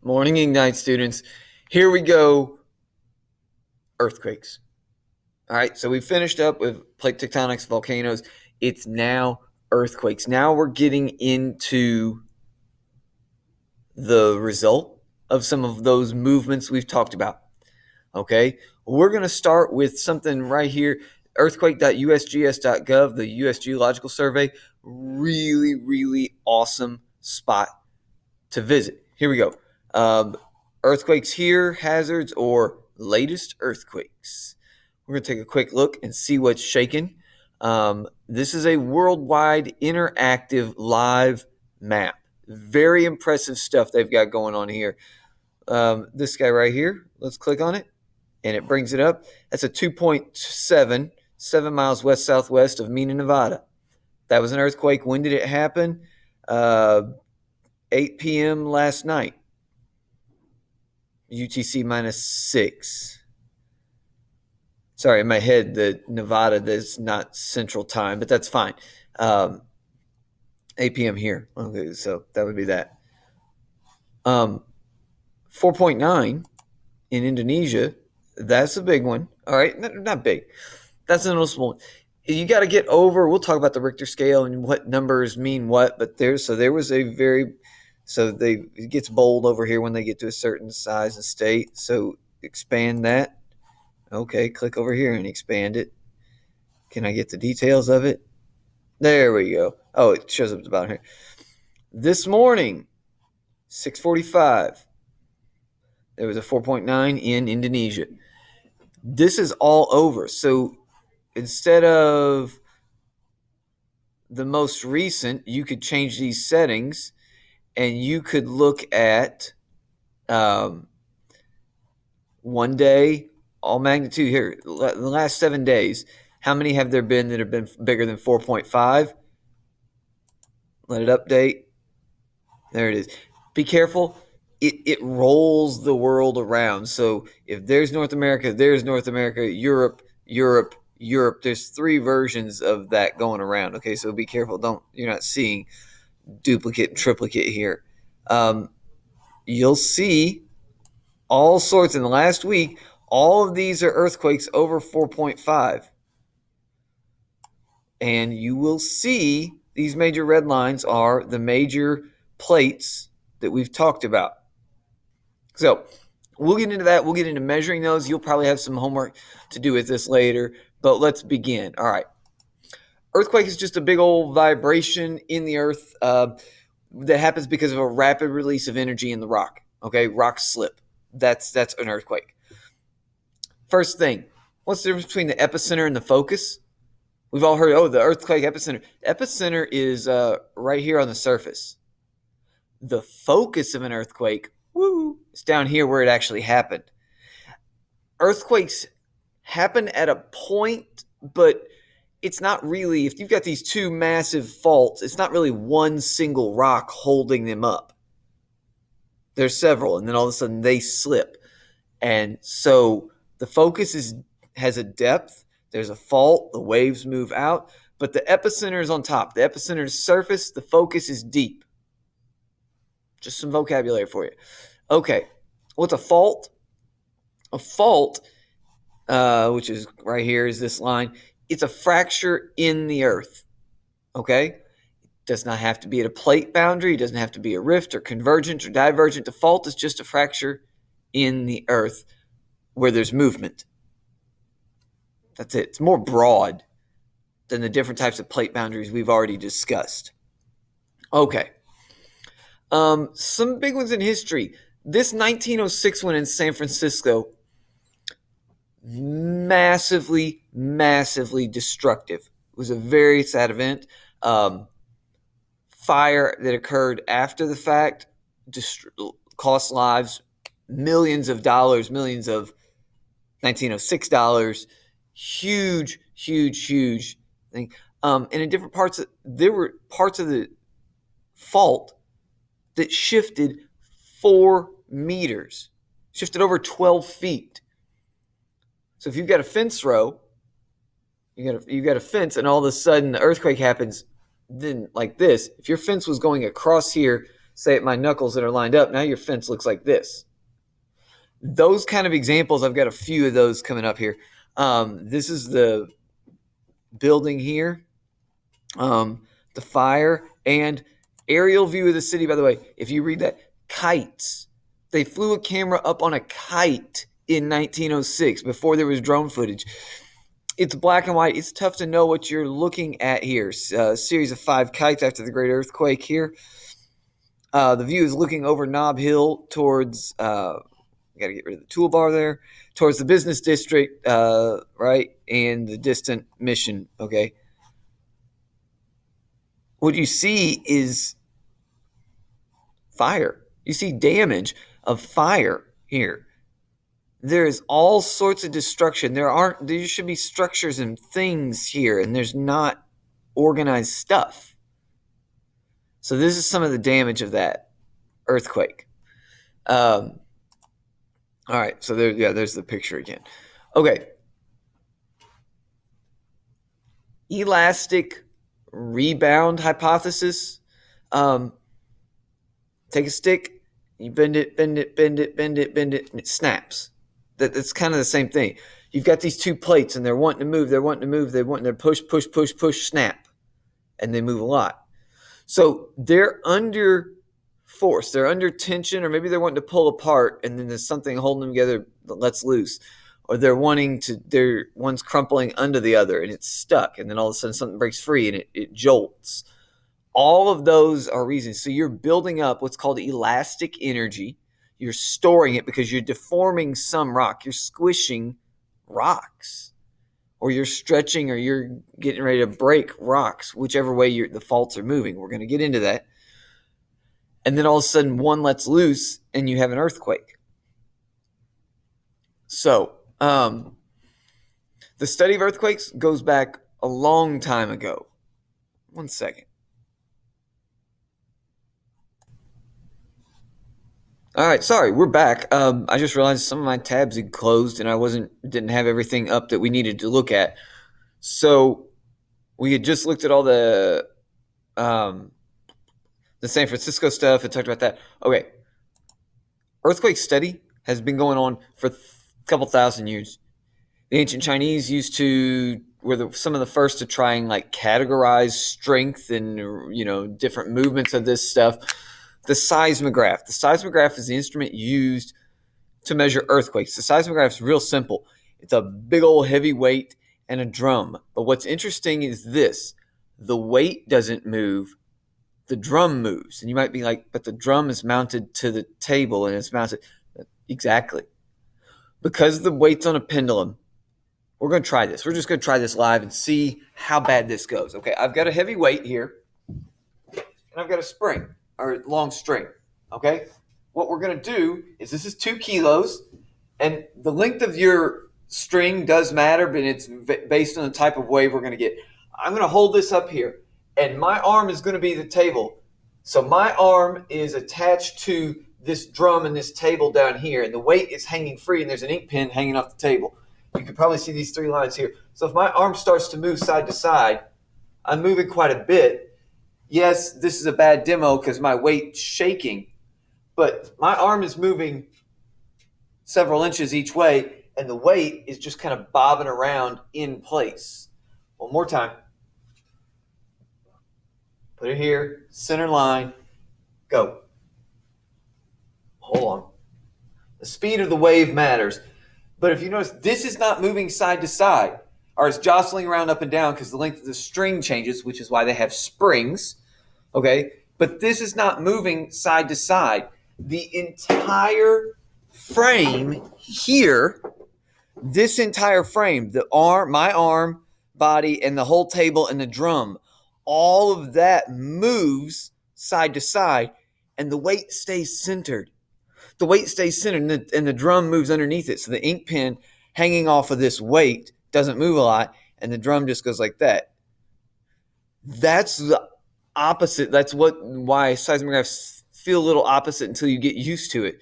Morning Ignite students. Here we go. Earthquakes. All right, so we finished up with plate tectonics, volcanoes. It's now earthquakes. Now we're getting into the result of some of those movements we've talked about. Okay, we're going to start with something right here, earthquake.usgs.gov, the U.S. Geological Survey. Really, really awesome spot to visit. Here we go. Earthquakes here, hazards, or latest earthquakes. We're going to take a quick look and see what's shaking. This is a worldwide interactive live map. Very impressive stuff they've got going on here. This guy right here, let's click on it, and it brings it up. That's a 2.7, 7 miles west-southwest of Mena, Nevada. That was an earthquake. When did it happen? 8 p.m. last night. UTC -6. Sorry, in my head, the Nevada, that's not Central Time, but that's fine. 8 p.m. here. Okay, so that would be that. 4.9 in Indonesia. That's a big one. All right, not big. That's a noticeable one. You got to get over. We'll talk about the Richter scale and what numbers mean what, but there was a very it gets bold over here when they get to a certain size and state. So expand that. Okay, click over here and expand it. Can I get the details of it? There we go. Oh, it shows up at the bottom here. This morning, 6:45, there was a 4.9 in Indonesia. This is all over. So instead of the most recent, you could change these settings and you could look at 1 day, all magnitude here. The last 7 days, how many have there been that have been bigger than 4.5? Let it update. There it is. Be careful. It rolls the world around. So if there's North America, there's North America, Europe. There's 3 versions of that going around. Okay, so be careful. You're not seeing duplicate and triplicate here. You'll see all sorts in the last week. All of these are earthquakes over 4.5. And you will see these major red lines are the major plates that we've talked about. So we'll get into that. We'll get into measuring those. You'll probably have some homework to do with this later, but let's begin. All right. Earthquake is just a big old vibration in the earth that happens because of a rapid release of energy in the rock. Okay, rocks slip. That's an earthquake. First thing, what's the difference between the epicenter and the focus? We've all heard, the earthquake epicenter. Epicenter is right here on the surface. The focus of an earthquake, is down here where it actually happened. Earthquakes happen at a point, but it's not really, if you've got these 2 massive faults, it's not really one single rock holding them up. There's several, and then all of a sudden they slip. And so the focus has a depth. There's a fault. The waves move out. But the epicenter is on top. The epicenter is surface. The focus is deep. Just some vocabulary for you. Okay. What's a fault? A fault, which is right here, is this line. It's a fracture in the earth. Okay? It does not have to be at a plate boundary. It doesn't have to be a rift or convergent or divergent. The fault is just a fracture in the earth where there's movement. That's it. It's more broad than the different types of plate boundaries we've already discussed. Okay. Some big ones in history. This 1906 one in San Francisco, massively, massively destructive. It was a very sad event. Fire that occurred after the fact cost lives, millions of dollars, millions of 1906 dollars. Huge, huge, huge thing. And in different parts, there were parts of the fault that shifted 4 meters, shifted over 12 feet. So if you've got a fence row, you got a fence, and all of a sudden the earthquake happens, then like this. If your fence was going across here, say at my knuckles that are lined up, now your fence looks like this. Those kind of examples, I've got a few of those coming up here. This is the building here, the fire, and aerial view of the city. By the way, if you read that, kites. They flew a camera up on a kite in 1906 before there was drone footage. It's black and white. It's tough to know what you're looking at here. A series of 5 kites after the great earthquake here. The view is looking over Nob Hill towards, got to get rid of the toolbar there, towards the business district, right, and the distant mission, okay? What you see is fire. You see damage of fire here. There is all sorts of destruction. There should be structures and things here, and there's not organized stuff. So this is some of the damage of that earthquake. All right, so there's the picture again. Okay. Elastic rebound hypothesis. Take a stick, you bend it, and it snaps. That's kind of the same thing. You've got these 2 plates, and they're wanting to move, they want to push, snap, and they move a lot. So they're under force, they're under tension, or maybe they're wanting to pull apart, and then there's something holding them together that lets loose. Or one's crumpling under the other, and it's stuck, and then all of a sudden something breaks free, and it jolts. All of those are reasons. So you're building up what's called elastic energy. You're storing it because you're deforming some rock. You're squishing rocks, or you're stretching, or you're getting ready to break rocks, whichever way the faults are moving. We're going to get into that. And then all of a sudden one lets loose and you have an earthquake. So the study of earthquakes goes back a long time ago. One second. All right, sorry, we're back. I just realized some of my tabs had closed and I didn't have everything up that we needed to look at. So we had just looked at all the San Francisco stuff and talked about that. Okay, earthquake study has been going on for a couple thousand years. The ancient Chinese were some of the first to try and categorize strength and different movements of this stuff. The seismograph. The seismograph is the instrument used to measure earthquakes. The seismograph is real simple. It's a big old heavy weight and a drum. But what's interesting is this. The weight doesn't move. The drum moves. And you might be like, but the drum is mounted to the table and it's mounted. Exactly. Because the weight's on a pendulum, we're going to try this. We're just going to try this live and see how bad this goes. Okay, I've got a heavy weight here. And I've got a spring. Or long string, okay? What we're going to do is this is 2 kilos, and the length of your string does matter, but it's based on the type of wave we're going to get. I'm going to hold this up here, and my arm is going to be the table. So my arm is attached to this drum and this table down here, and the weight is hanging free, and there's an ink pen hanging off the table. You can probably see these 3 lines here. So if my arm starts to move side to side, I'm moving quite a bit. Yes, this is a bad demo because my weight's shaking, but my arm is moving several inches each way, and the weight is just kind of bobbing around in place. One more time. Put it here, center line, go. Hold on. The speed of the wave matters, but if you notice, this is not moving side to side, or it's jostling around up and down because the length of the string changes, which is why they have springs. Okay, but this is not moving side to side. The entire frame here, this entire frame, my arm, body, and the whole table and the drum, all of that moves side to side, and the weight stays centered. The weight stays centered, and the drum moves underneath it. So the ink pen hanging off of this weight doesn't move a lot, and the drum just goes like that. That's the opposite. That's why seismographs feel a little opposite until you get used to it.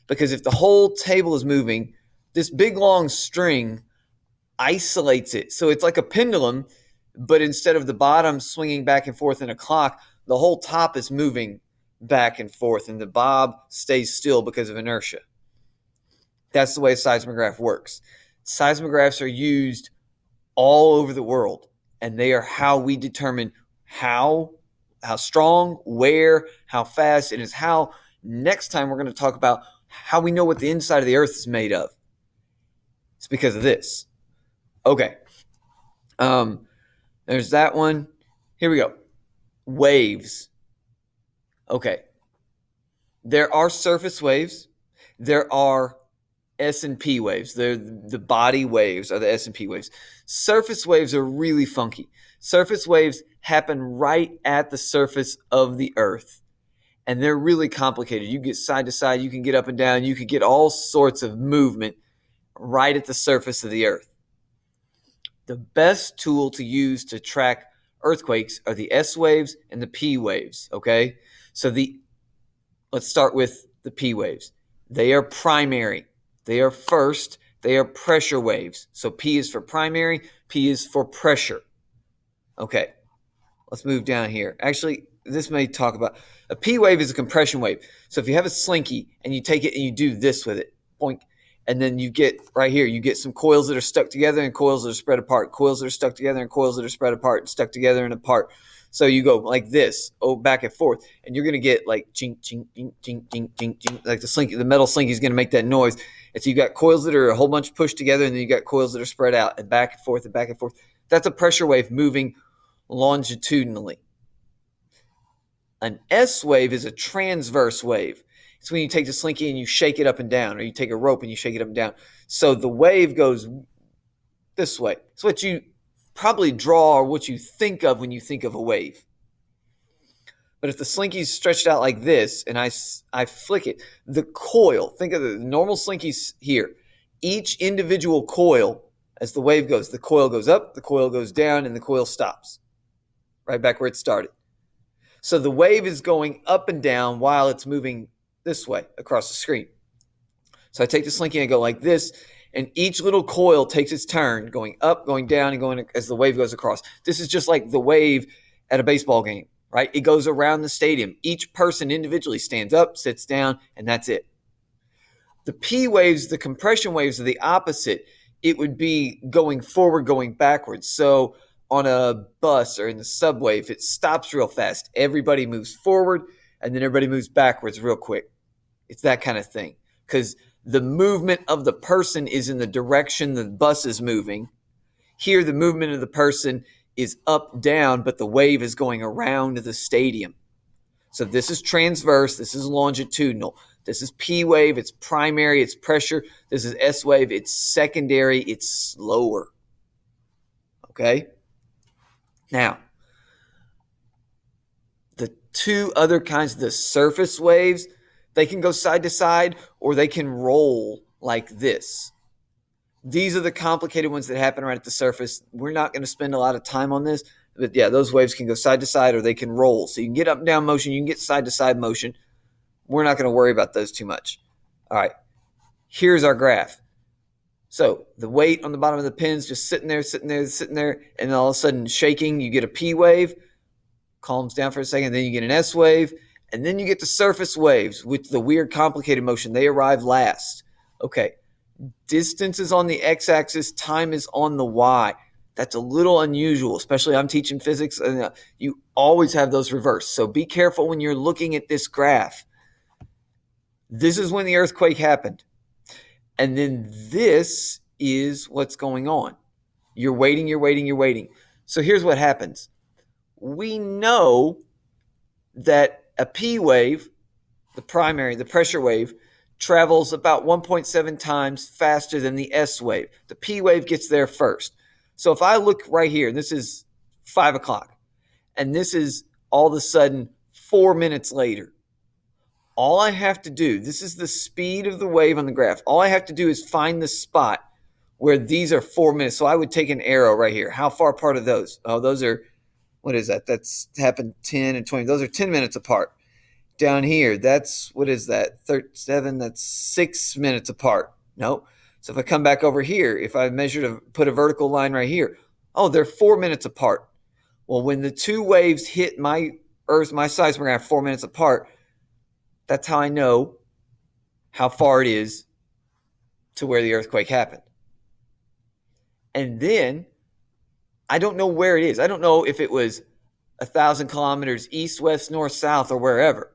Because if the whole table is moving, this big long string isolates it. So it's like a pendulum, but instead of the bottom swinging back and forth in a clock, the whole top is moving back and forth, and the bob stays still because of inertia. That's the way a seismograph works. Seismographs are used all over the world, and they are how we determine how strong, where, how fast. It is how next time we're going to talk about how we know what the inside of the earth is made of. It's because of this. Okay. There's that one. Here we go. Waves. Okay. There are surface waves. There are S&P waves. They're the body waves are the S&P waves. Surface waves are really funky. Surface waves happen right at the surface of the earth, and they're really complicated. You get side to side, you can get up and down, you can get all sorts of movement right at the surface of the earth. The best tool to use to track earthquakes are the S waves and the P waves, okay? So let's start with the P waves. They are primary. They are first. They are pressure waves. So P is for primary, P is for pressure. Okay, let's move down here. Actually, this may talk about a P wave is a compression wave. So if you have a slinky and you take it and you do this with it, boink, and then you get right here, you get some coils that are stuck together and coils that are spread apart, coils that are stuck together and coils that are spread apart and stuck together and apart. So you go like this, back and forth, and you're going to get like ching, ching, ching, ching, ching, ching, ching, like the metal slinky is going to make that noise. And so you got coils that are a whole bunch pushed together, and then you got coils that are spread out and back and forth and back and forth. That's a pressure wave moving longitudinally. An S wave is a transverse wave. It's when you take the slinky and you shake it up and down, or you take a rope and you shake it up and down. So the wave goes this way. It's what you probably draw or what you think of when you think of a wave. But if the slinky's stretched out like this and I flick it, the coil, think of the normal slinkies here. Each individual coil, as the wave goes, the coil goes up, the coil goes down, and the coil stops right back where it started. So the wave is going up and down while it's moving this way across the screen. So I take the slinky and I go like this, and each little coil takes its turn, going up, going down, and going as the wave goes across. This is just like the wave at a baseball game, right? It goes around the stadium. Each person individually stands up, sits down, and that's it. The P waves, the compression waves, are the opposite. It would be going forward, going backwards. So on a bus or in the subway, if it stops real fast, everybody moves forward, and then everybody moves backwards real quick. It's that kind of thing. Because the movement of the person is in the direction the bus is moving. Here, the movement of the person is up, down, but the wave is going around the stadium. So this is transverse. This is longitudinal. This is P wave. It's primary. It's pressure. This is S wave. It's secondary. It's slower. Okay? Now, the two other kinds, the surface waves, they can go side to side or they can roll like this. These are the complicated ones that happen right at the surface. We're not going to spend a lot of time on this, but yeah, those waves can go side to side or they can roll. So you can get up and down motion, you can get side to side motion. We're not going to worry about those too much. All right, here's our graph. So the weight on the bottom of the pin's just sitting there, and then all of a sudden shaking, you get a P wave, calms down for a second, then you get an S wave, and then you get the surface waves with the weird complicated motion. They arrive last. Okay, distance is on the x-axis, time is on the y. That's a little unusual, especially I'm teaching physics, and you always have those reversed. So be careful when you're looking at this graph. This is when the earthquake happened. And then this is what's going on. You're waiting. So here's what happens. We know that a P wave, the primary, the pressure wave, travels about 1.7 times faster than the S wave. The P wave gets there first. So if I look right here, this is 5 o'clock, and this is all of a sudden 4 minutes later. All I have to do, this is the speed of the wave on the graph. All I have to do is find the spot where these are 4 minutes. So I would take an arrow right here. How far apart are those? Oh, those are, what is that? That's happened 10 and 20. Those are 10 minutes apart. Down here, that's, what is that? 37, that's 6 minutes apart. No. So if I come back over here, if I put a vertical line right here, oh, they're 4 minutes apart. Well, when the two waves hit my Earth, my seismograph 4 minutes apart, That's how I know how far it is to where the earthquake happened. And then I don't know where it is. I don't know if it was 1,000 kilometers east, west, north, south, or wherever.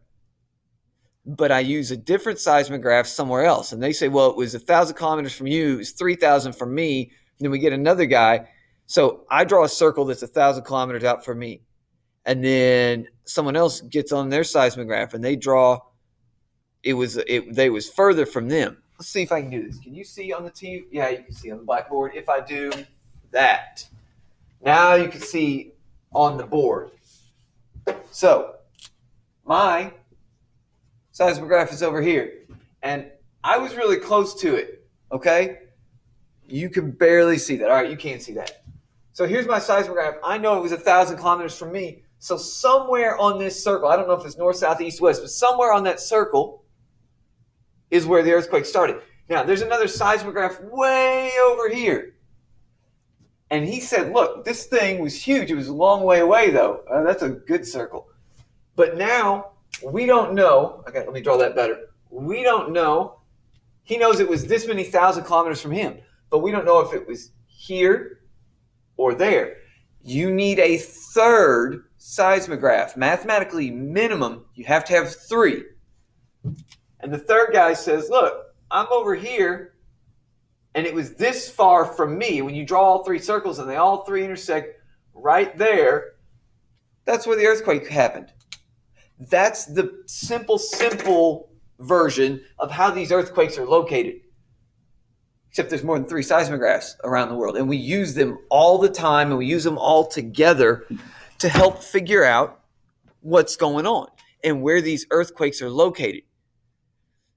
But I use a different seismograph somewhere else. And they say, well, it was 1,000 kilometers from you, it was 3,000 from me. And then we get another guy. So I draw a circle that's 1,000 kilometers out from me. And then someone else gets on their seismograph and they draw it was further from them. Let's see if I can do this. Can you see on the TV? Yeah, you can see on the blackboard. If I do that, now you can see on the board. So my seismograph is over here, and I was really close to it. Okay, you can barely see that. All right, you can't see that. So here's my seismograph. I know it was 1,000 kilometers from me. So somewhere on this circle, I don't know if it's north, south, east, west, but somewhere on that circle is where the earthquake started. Now, there's another seismograph way over here. And he said, look, this thing was huge. It was a long way away, though. That's a good circle. But now, we don't know. Okay, let me draw that better. We don't know. He knows it was this many 1,000 kilometers from him. But we don't know if it was here or there. You need a third seismograph. Mathematically, minimum, you have to have 3. And the third guy says, look, I'm over here, and it was this far from me. When you draw all 3 circles and they all 3 intersect right there, that's where the earthquake happened. That's the simple version of how these earthquakes are located. Except there's more than 3 seismographs around the world, and we use them all the time, and we use them all together to help figure out what's going on and where these earthquakes are located.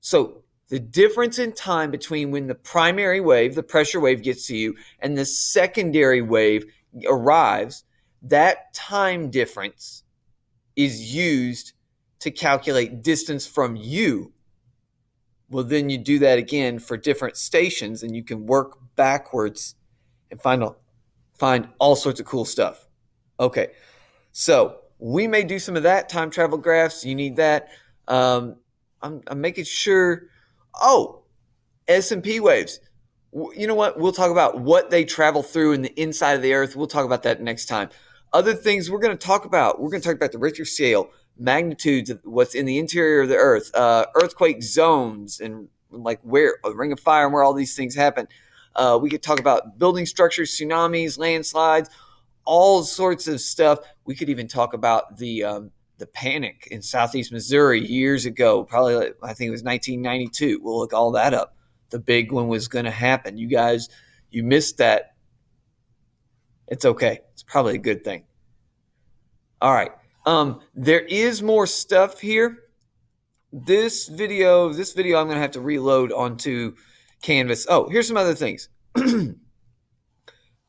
So the difference in time between when the primary wave, the pressure wave, gets to you and the secondary wave arrives, that time difference is used to calculate distance from you. Well, then you do that again for different stations, and you can work backwards and find all sorts of cool stuff. Okay, so we may do some of that, time travel graphs. You need that. I'm making sure. Oh, S&P waves. You know what? We'll talk about what they travel through in the inside of the earth. We'll talk about that next time. Other things we're going to talk about. We're going to talk about the Richter scale, magnitudes of what's in the interior of the earth, earthquake zones, and like where a ring of fire and where all these things happen. We could talk about building structures, tsunamis, landslides, all sorts of stuff. We could even talk about the panic in southeast Missouri years ago, probably I think it was 1992. We'll look all that up. The big one was going to happen. You guys, you missed that. It's okay. It's probably a good thing. All right. There is more stuff here. This video I'm going to have to reload onto Canvas. Oh, here's some other things. This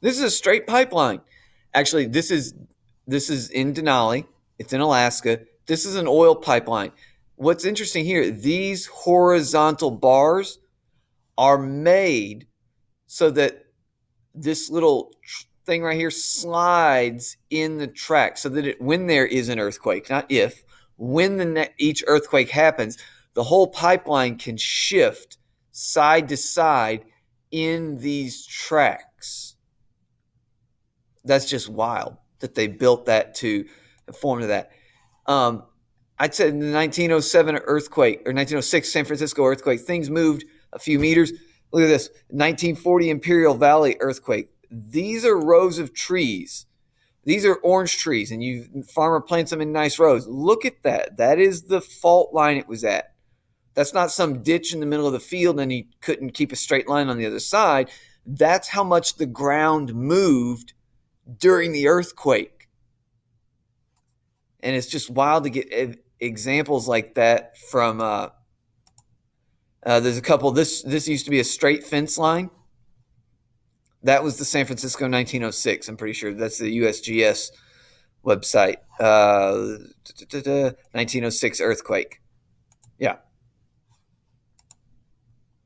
is a straight pipeline. Actually, this is in Denali. It's in Alaska. This is an oil pipeline. What's interesting here, these horizontal bars are made so that this little thing right here slides in the track so that when there is an earthquake, not if, when each earthquake happens, the whole pipeline can shift side to side in these tracks. That's just wild that they built that to form to that. I'd say in the 1907 earthquake or 1906 San Francisco earthquake, things moved a few meters. Look at this, 1940 Imperial Valley earthquake. These are rows of trees. These are orange trees, and farmer plants them in nice rows. Look at that. That is the fault line it was at. That's not some ditch in the middle of the field and he couldn't keep a straight line on the other side. That's how much the ground moved during the earthquake. And it's just wild to get examples like that from there's a couple. This used to be a straight fence line. That was the San Francisco 1906. I'm pretty sure that's the USGS website. 1906 earthquake. Yeah.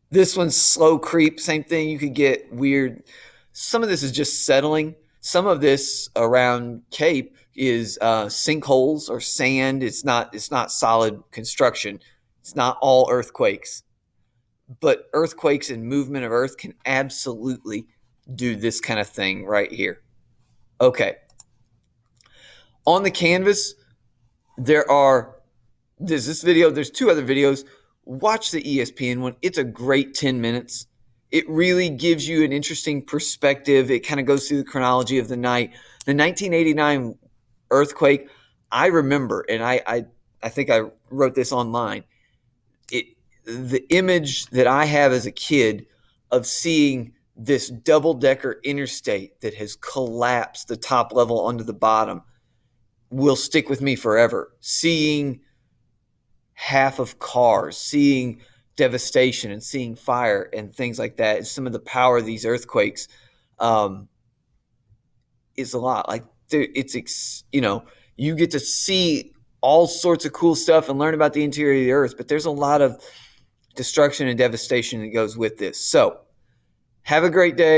This one's slow creep. Same thing. You could get weird. Some of this is just settling. Some of this around Cape is sinkholes or sand. It's not solid construction. It's not all earthquakes, but earthquakes and movement of earth can absolutely do this kind of thing right here. Okay. On the canvas, there's this video, there's two other videos. Watch the ESPN one. It's a great 10 minutes. It really gives you an interesting perspective. It kind of goes through the chronology of the night. The 1989 earthquake, I remember, and I think I wrote this online. The image that I have as a kid of seeing this double-decker interstate that has collapsed the top level onto the bottom will stick with me forever. Seeing half of cars, seeing devastation and seeing fire and things like that, and some of the power of these earthquakes is a lot. Like you get to see all sorts of cool stuff and learn about the interior of the earth, but there's a lot of destruction and devastation that goes with this. So have a great day.